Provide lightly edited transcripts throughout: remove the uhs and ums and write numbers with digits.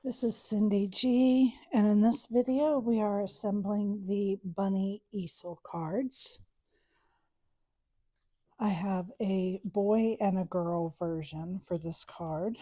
This is Cyndy G, and in this video we are assembling the bunny easel cards. I have a boy and a girl version for this card.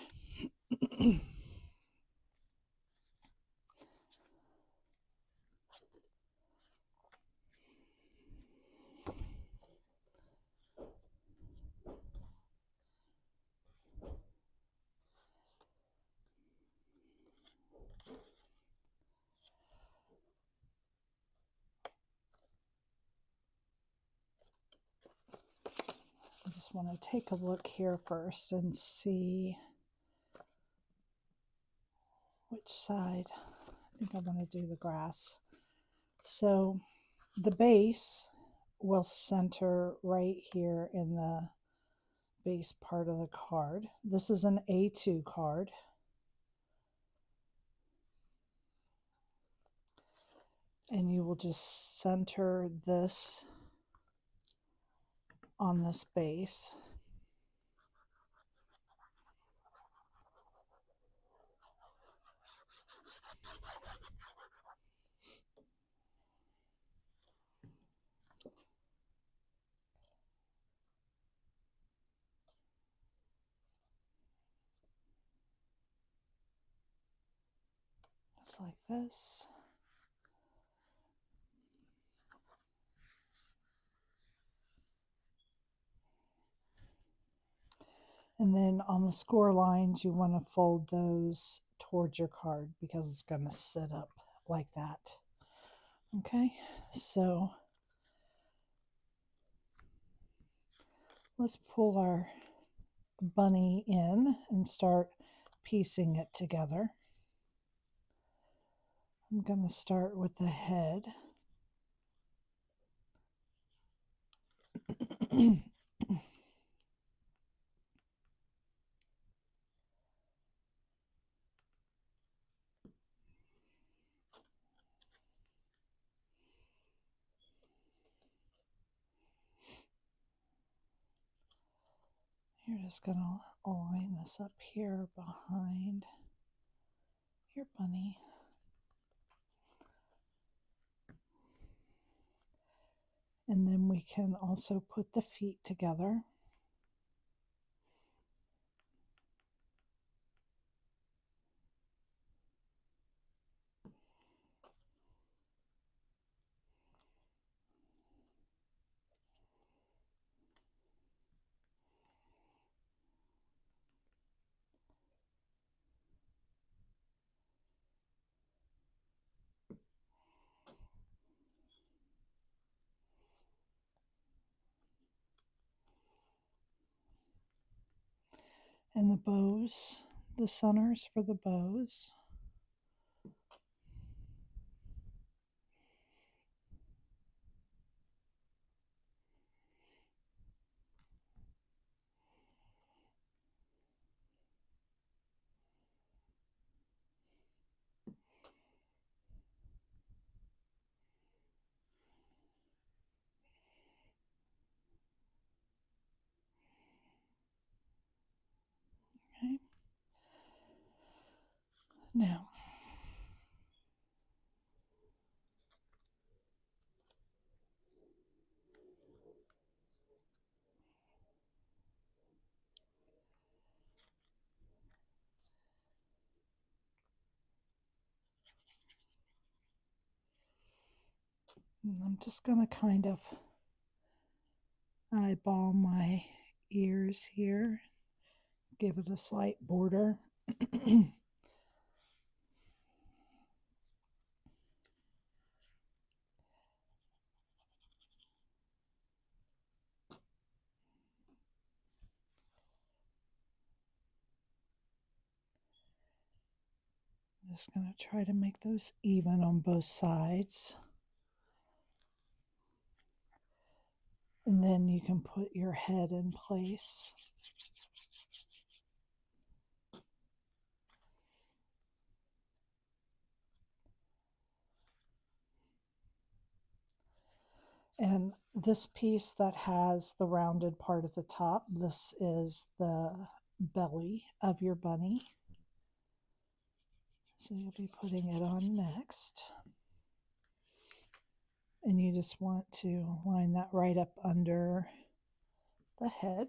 I just want to take a look here first and see which side. I think I want to do the grass. So the base will center right here in the base part of the card. This is an A2 card. And you will just center this on this base. Just like this. And then on the score lines, you want to fold those towards your card because it's going to sit up like that. Okay, so let's pull our bunny in and start piecing it together. I'm going to start with the head. You're just going to line this up here behind your bunny. And then we can also put the feet together. And the bows, the centers for the bows. Okay. Now, I'm just going to kind of eyeball my ears here, give it a slight border. Just going to try to make those even on both sides. And then you can put your head in place. And this piece that has the rounded part at the top, this is the belly of your bunny. So you'll be putting it on next. And you just want to line that right up under the head.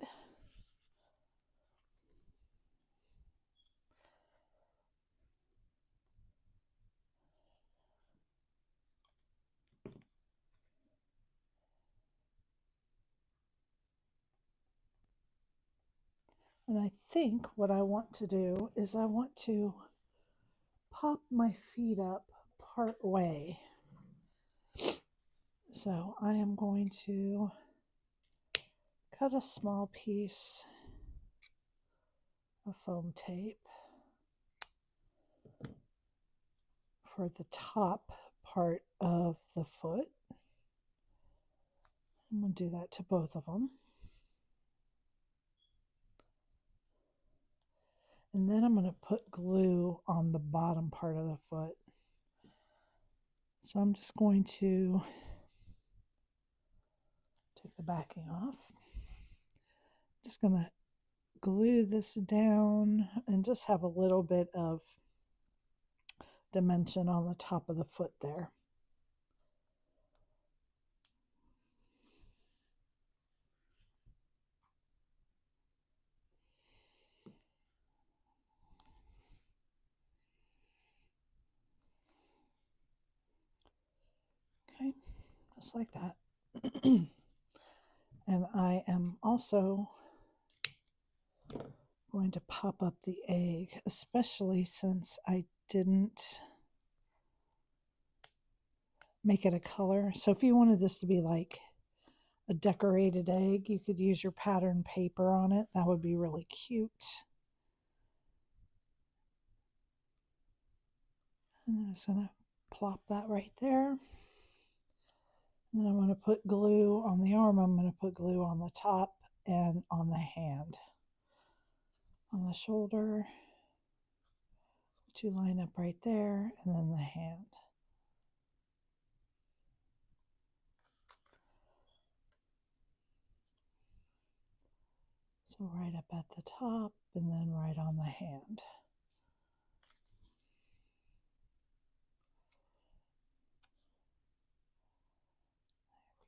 And I think what I want to do is I want to pop my feet up part way. So I am going to cut a small piece of foam tape for the top part of the foot. I'm going to do that to both of them. And then I'm going to put glue on the bottom part of the foot. So I'm just going to take the backing off. Just going to glue this down and just have a little bit of dimension on the top of the foot there. Okay, just like that. And I am also going to pop up the egg, especially since I didn't make it a color. So if you wanted this to be like a decorated egg, you could use your pattern paper on it. That would be really cute. And I'm just going to plop that right there. And then I'm going to put glue on the arm. I'm going to put glue on the top and on the hand. On the shoulder, to line up right there, and then the hand. So right up at the top and then right on the hand.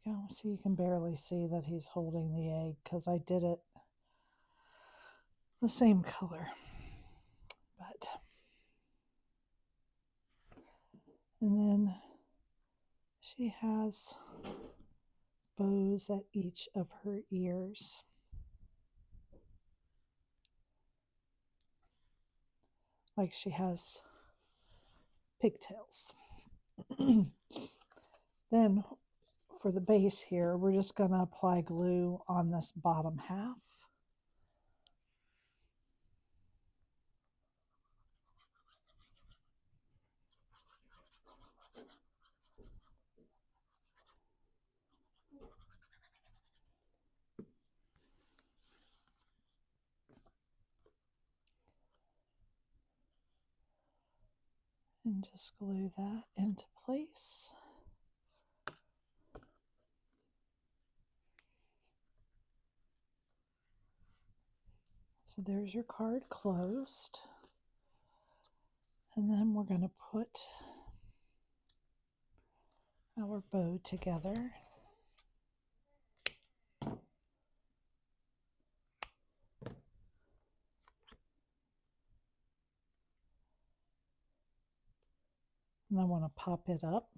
There we go. So you can barely see that he's holding the egg because I did it the same color. But and then she has bows at each of her ears. Like she has pigtails. Then for the base here, we're just going to apply glue on this bottom half. And just glue that into place. So there's your card closed. And then we're going to put our bow together. And I want to pop it up.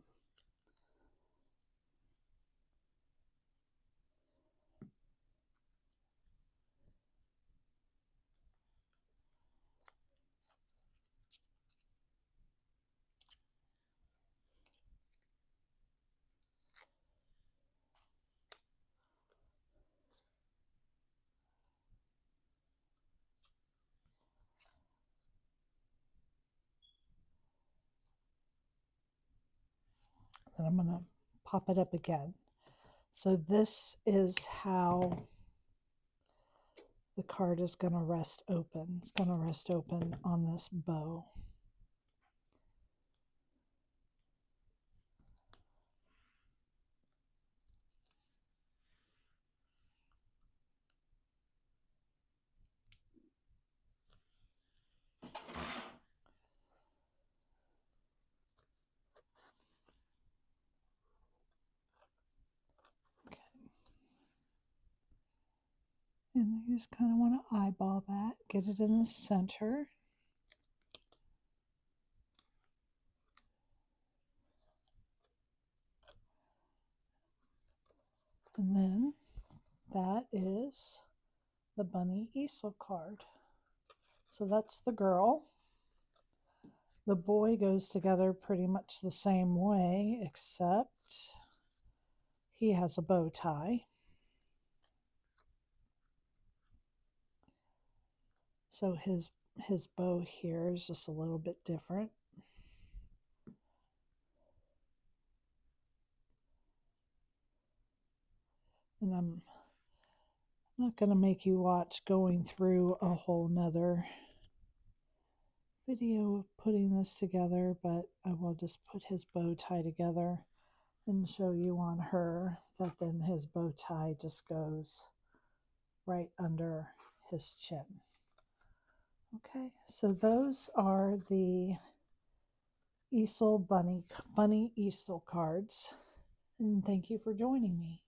Then I'm going to pop it up again. So this is how the card is going to rest open. It's going to rest open on this bow. And you just kind of want to eyeball that, get it in the center. And then that is the bunny easel card. So that's the girl. The boy goes together pretty much the same way, except he has a bow tie. So his bow here is just a little bit different. And I'm not going to make you watch going through a whole nother video of putting this together, but I will just put his bow tie together and show you on her that then his bow tie just goes right under his chin. Okay, so those are the Easel bunny Easel cards, and thank you for joining me.